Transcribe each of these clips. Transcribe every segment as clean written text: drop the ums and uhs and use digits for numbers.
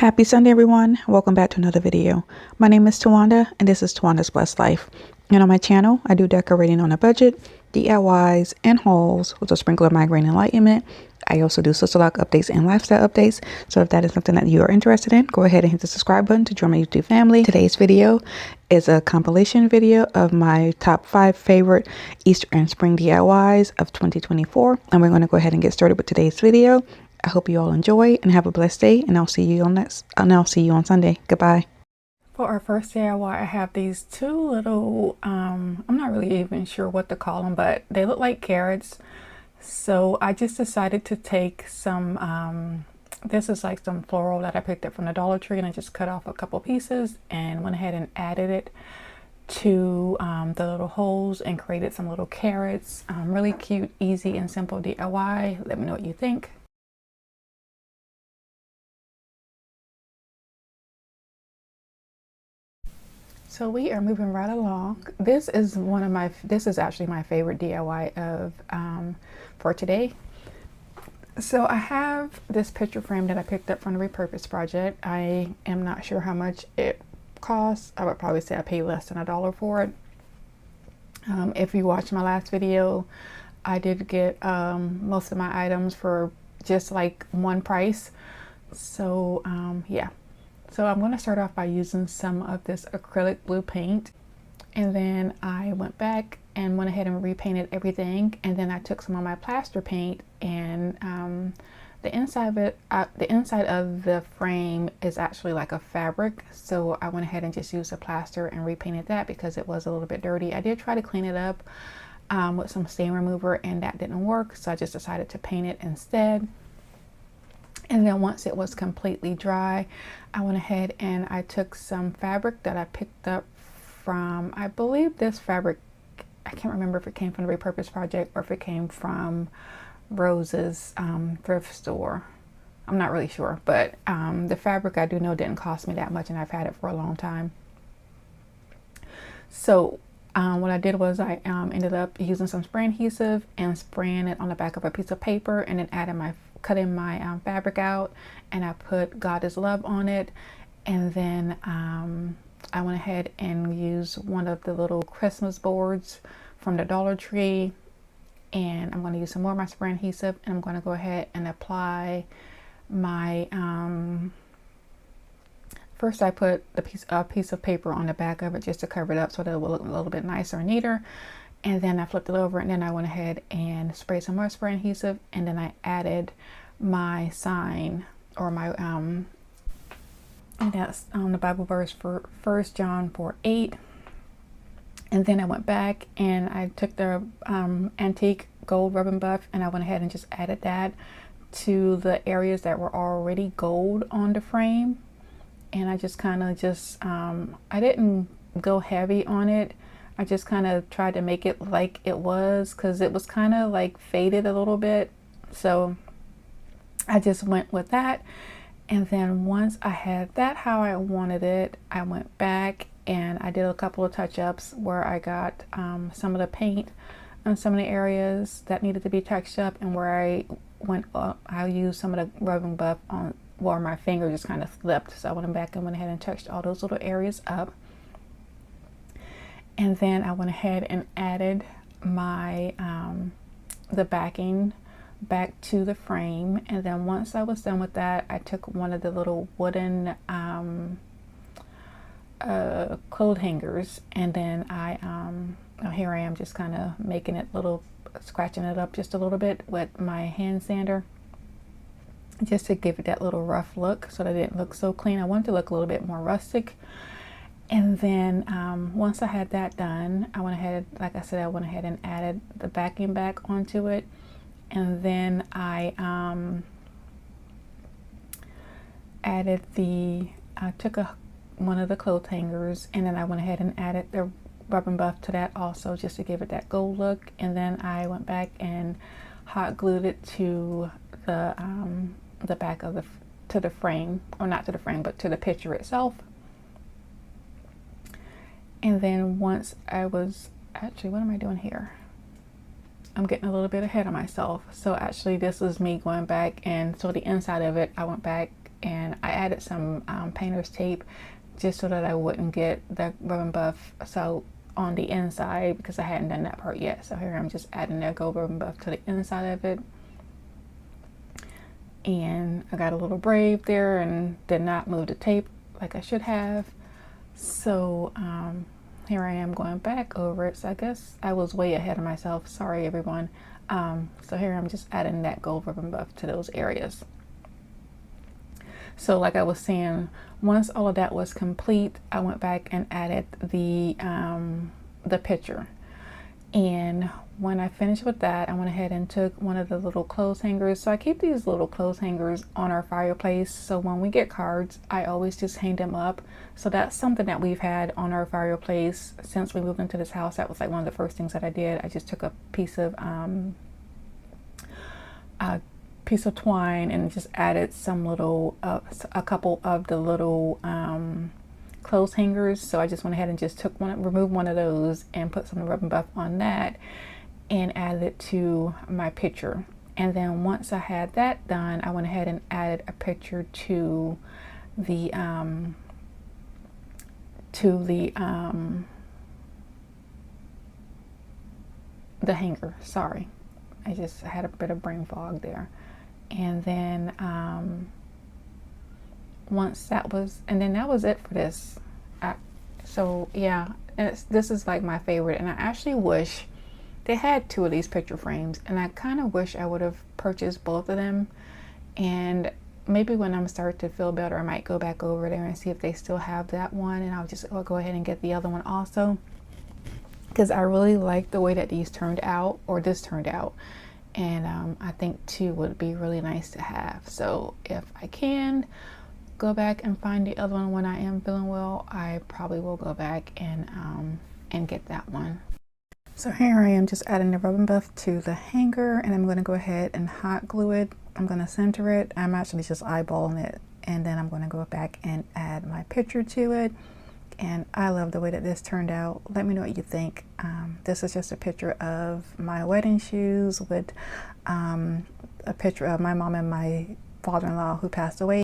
Happy Sunday, everyone. Welcome back to another video. My name is Tawanda, and this is Tawanda's Blessed Life. And on my channel, I do decorating on a budget, DIYs, and hauls with a sprinkle of migraine enlightenment. I also do sister lock updates and lifestyle updates. So if that is something that you are interested in, go ahead and hit the subscribe button to join my YouTube family. Today's video is a compilation video of my top 5 favorite Easter and spring DIYs of 2024. And we're going to go ahead and get started with today's video. I hope you all enjoy and have a blessed day, and I'll see you on Sunday. Goodbye. For our first DIY, I have these two little, I'm not really even sure what to call them, but they look like carrots. So I just decided to take some, this is like some floral that I picked up from the Dollar Tree, and I just cut off a couple pieces and went ahead and added it to the little holes and created some little carrots. Really cute, easy, and simple DIY. Let me know what you think. So we are moving right along. This is actually my favorite DIY of for today. So I have this picture frame that I picked up from the Repurpose Project. I am not sure how much it costs. I would probably say I paid less than $1 for it. If you watched my last video, I did get most of my items for just like one price. So yeah. So I'm going to start off by using some of this acrylic blue paint, and then I went back and went ahead and repainted everything, and then I took some of my plaster paint, and the inside of the frame is actually like a fabric, so I went ahead and just used the plaster and repainted that because it was a little bit dirty. I did try to clean it up with some stain remover, and that didn't work, so I just decided to paint it instead. And then once it was completely dry, I went ahead and I took some fabric that I picked up from, I believe this fabric, I can't remember if it came from the Repurpose Project or if it came from Rose's thrift store. I'm not really sure, but the fabric I do know didn't cost me that much, and I've had it for a long time. So what I did was I ended up using some spray adhesive and spraying it on the back of a piece of paper, and then cutting my fabric out, and I put God is Love on it. And then I went ahead and used one of the little Christmas boards from the Dollar Tree, and I'm going to use some more of my spray adhesive, and I'm going to go ahead and apply my first I put a piece of paper on the back of it just to cover it up so that it will look a little bit nicer and neater. And then I flipped it over, and then I went ahead and sprayed some more spray adhesive, and then I added my sign, or my and that's the Bible verse for 1 John 4:8. And then I went back and I took the antique gold rubbing buff, and I went ahead and just added that to the areas that were already gold on the frame. And I just kind of I didn't go heavy on it. I just kind of tried to make it like it was, because it was kind of like faded a little bit. So I just went with that. And then once I had that how I wanted it, I went back and I did a couple of touch-ups where I got some of the paint on some of the areas that needed to be touched up, and where I used some of the rubbing buff on where my finger just kind of slipped. So I went back and went ahead and touched all those little areas up. And then I went ahead and added my the backing back to the frame. And then once I was done with that, I took one of the little wooden clothes hangers, and then here I am just kind of making it scratching it up just a little bit with my hand sander, just to give it that little rough look so that it didn't look so clean. I wanted to look a little bit more rustic. And then once I had that done, I went ahead, like I said, I went ahead and added the backing back onto it. And then I took one of the clothes hangers, and then I went ahead and added the rubbing buff to that also, just to give it that gold look. And then I went back and hot glued it to the back of the frame, or not to the frame, but to the picture itself. And then once I was, actually, what am I doing here? I'm getting a little bit ahead of myself. So actually this is me going back, and so the inside of it, I went back and I added some painter's tape just so that I wouldn't get the rub and buff so on the inside, because I hadn't done that part yet. So here I'm just adding that gold rub and buff to the inside of it. And I got a little brave there and did not move the tape like I should have. So here I am going back over it. So I guess I was way ahead of myself. Sorry, everyone. So here I'm just adding that gold rub and buff to those areas. So like I was saying, once all of that was complete, I went back and added the picture. And when I finished with that, I went ahead and took one of the little clothes hangers. So I keep these little clothes hangers on our fireplace. So when we get cards, I always just hang them up. So that's something that we've had on our fireplace since we moved into this house. That was like one of the first things that I did. I just took a piece of twine and just added some little a couple of the little clothes hangers. So I just went ahead and just removed one of those and put some rub and buff on that and added it to my picture. And then once I had that done, I went ahead and added a picture to the hanger. Sorry, I just had a bit of brain fog there. And then once that was, and then that was it for this. So yeah, this is like my favorite, and I actually wish they had two of these picture frames, and I kind of wish I would have purchased both of them. And maybe when I'm starting to feel better, I might go back over there and see if they still have that one, and I'll go ahead and get the other one also, because I really like the way that these turned out, or this turned out. And I think two would be really nice to have. So if I can go back and find the other one when I am feeling well, I probably will go back and get that one. So here I am just adding the rub and buff to the hanger, and I'm going to go ahead and hot glue it. I'm going to center it. I'm actually just eyeballing it, and then I'm going to go back and add my picture to it. And I love the way that this turned out. Let me know what you think. This is just a picture of my wedding shoes with a picture of my mom and my father-in-law who passed away.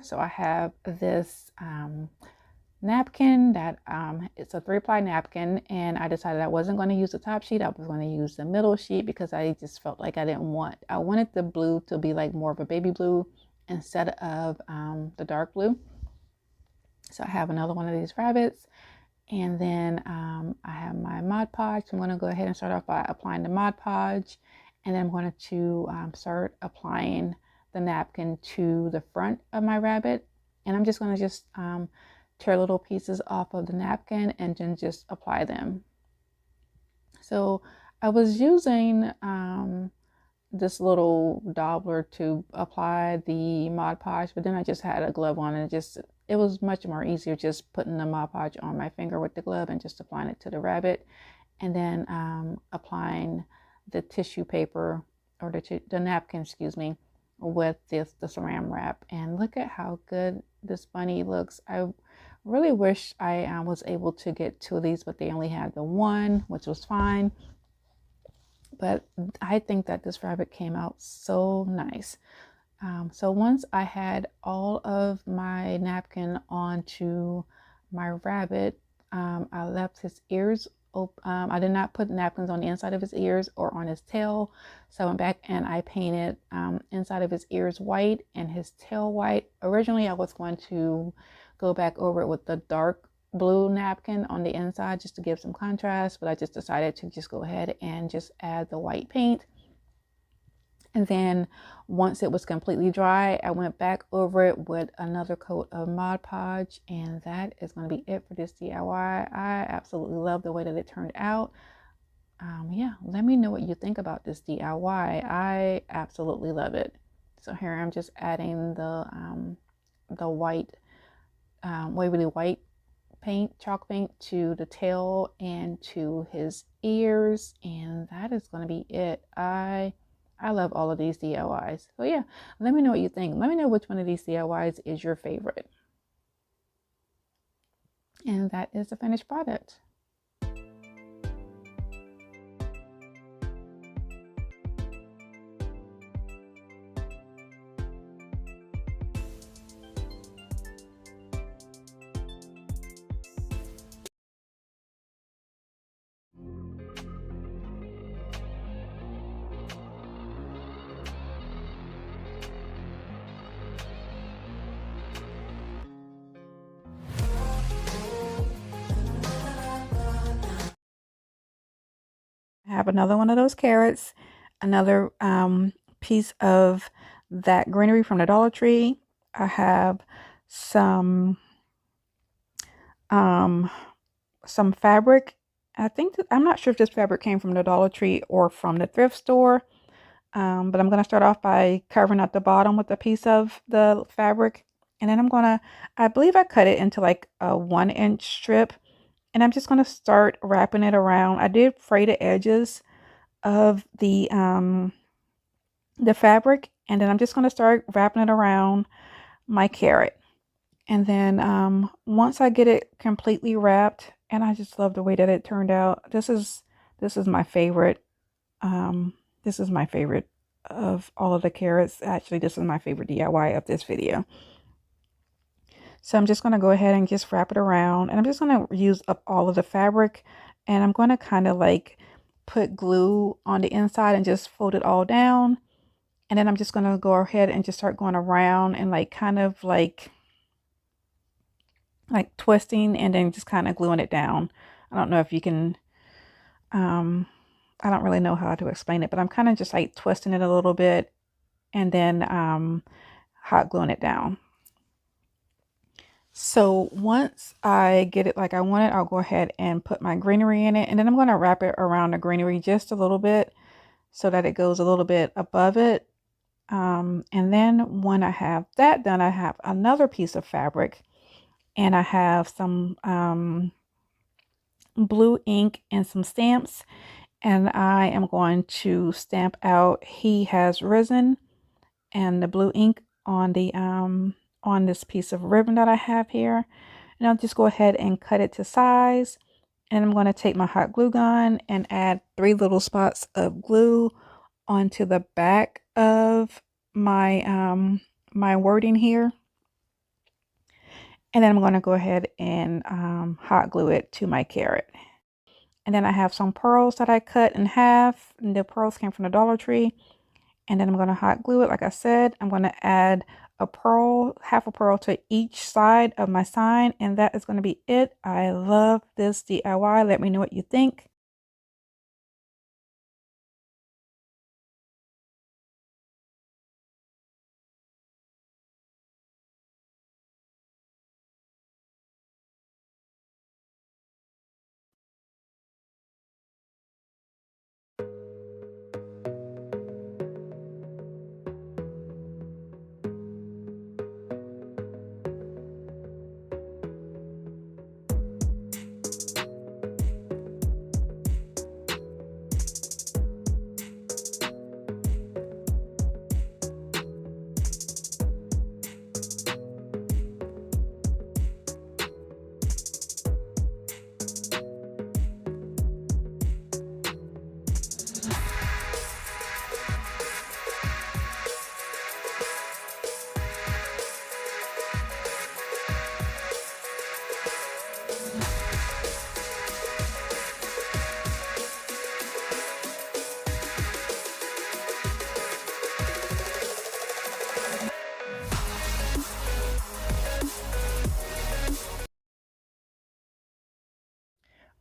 So I have this napkin that it's a 3-ply napkin, and I decided I wasn't going to use the top sheet. I was going to use the middle sheet because I just felt like I wanted the blue to be like more of a baby blue instead of the dark blue. So I have another one of these rabbits, and then I have my Mod Podge. I'm going to go ahead and start off by applying the Mod Podge, and then I'm going to start applying the napkin to the front of my rabbit. And I'm just going to tear little pieces off of the napkin and then just apply them. So I was using this little daubler to apply the Mod Podge, but then I just had a glove on and it was much more easier just putting the Mod Podge on my finger with the glove and just applying it to the rabbit, and then applying the tissue paper or the napkin, excuse me, with the saran wrap. And look at how good this bunny looks. I really wish I was able to get 2 of these, but they only had the one, which was fine. But I think that this rabbit came out so nice. So once I had all of my napkin onto my rabbit, I left his ears open. I did not put napkins on the inside of his ears or on his tail. So I went back and I painted inside of his ears white and his tail white. Originally, I was going to go back over it with the dark blue napkin on the inside just to give some contrast, but I just decided to just go ahead and just add the white paint. And then once it was completely dry, I went back over it with another coat of Mod Podge, and that is going to be it for this DIY. I absolutely love the way that it turned out. Yeah, let me know what you think about this DIY. I absolutely love it. So here I'm just adding the white, waverly white paint, chalk paint to the tail and to his ears, and that is going to be it. I love all of these DIYs. So yeah, let me know what you think. Let me know which one of these DIYs is your favorite. And that is the finished product. I have another one of those carrots, another piece of that greenery from the Dollar Tree. I have some um, some fabric. I'm not sure if this fabric came from the Dollar Tree or from the thrift store. But I'm going to start off by covering up the bottom with a piece of the fabric. And then I believe I cut it into like a 1-inch strip. And I'm just going to start wrapping it around. I did fray the edges of the fabric. And then I'm just going to start wrapping it around my carrot. And then once I get it completely wrapped, and I just love the way that it turned out. This is my favorite. This is my favorite of all of the carrots. Actually, this is my favorite DIY of this video. So I'm just going to go ahead and just wrap it around, and I'm just going to use up all of the fabric, and I'm going to kind of like put glue on the inside and just fold it all down. And then I'm just going to go ahead and just start going around and like kind of like twisting and then just kind of gluing it down. I don't know if you can, I don't really know how to explain it, but I'm kind of just like twisting it a little bit and then hot gluing it down. So once I get it like I want it, I'll go ahead and put my greenery in it, and then I'm going to wrap it around the greenery just a little bit so that it goes a little bit above it. And then when I have that done, I have another piece of fabric, and I have some blue ink and some stamps, and I am going to stamp out "He has risen" and the blue ink on the on this piece of ribbon that I have here. And I'll just go ahead and cut it to size. And I'm going to take my hot glue gun and add 3 little spots of glue onto the back of my my wording here. And then I'm going to go ahead and hot glue it to my carrot. And then I have some pearls that I cut in half. And the pearls came from the Dollar Tree. And then I'm going to hot glue it. Like I said, I'm going to add a pearl, half a pearl to each side of my sign. And that is going to be it. I love this DIY. Let me know what you think.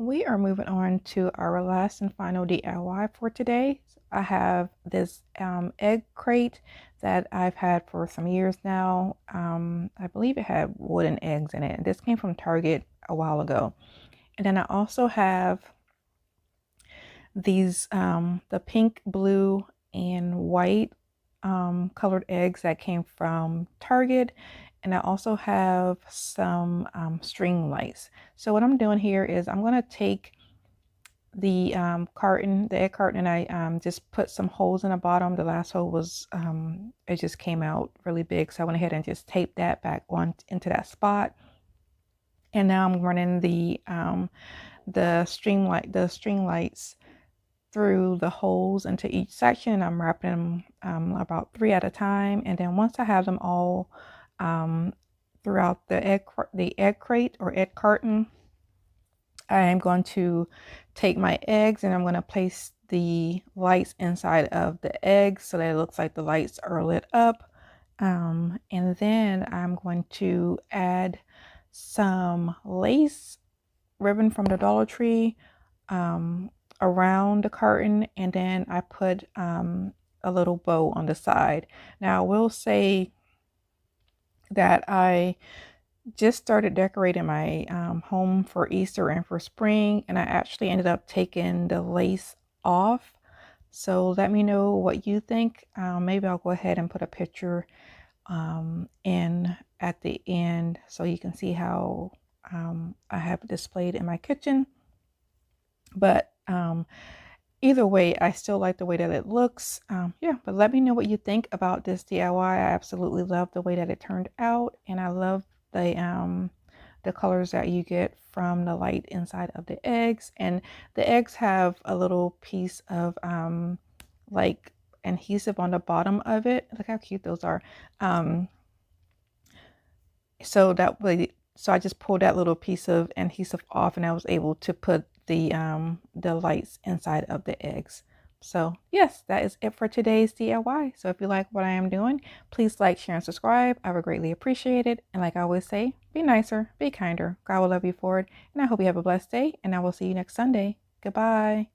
we are moving on to our last and final DIY for today. I have this egg crate that I've had for some years now. I believe it had wooden eggs in it. This came from Target a while ago. And then I also have these the pink, blue, and white colored eggs that came from Target. And I also have some string lights. So what I'm doing here is I'm going to take the carton, the egg carton, and I just put some holes in the bottom. The last hole was, it just came out really big. So I went ahead and just taped that back on into that spot. And now I'm running the string lights through the holes into each section. I'm wrapping them about 3 at a time. And then once I have them all throughout the egg crate or egg carton, I am going to take my eggs and I'm going to place the lights inside of the eggs so that it looks like the lights are lit up. And then I'm going to add some lace ribbon from the Dollar Tree around the carton, and then I put a little bow on the side. Now I will say that I just started decorating my home for Easter and for spring, and I actually ended up taking the lace off. So let me know what you think. Maybe I'll go ahead and put a picture in at the end so you can see how I have it displayed in my kitchen. But either way, I still like the way that it looks. Yeah, but let me know what you think about this DIY. I absolutely love the way that it turned out, and I love the colors that you get from the light inside of the eggs. And the eggs have a little piece of like adhesive on the bottom of it. Look how cute those are. So that way, so I just pulled that little piece of adhesive off, and I was able to put the lights inside of the eggs. So yes, that is it for today's DIY. So if you like what I am doing, please like, share, and subscribe. I would greatly appreciate it. And like I always say, be nicer, be kinder. God will love you for it. And I hope you have a blessed day, and I will see you next Sunday. Goodbye.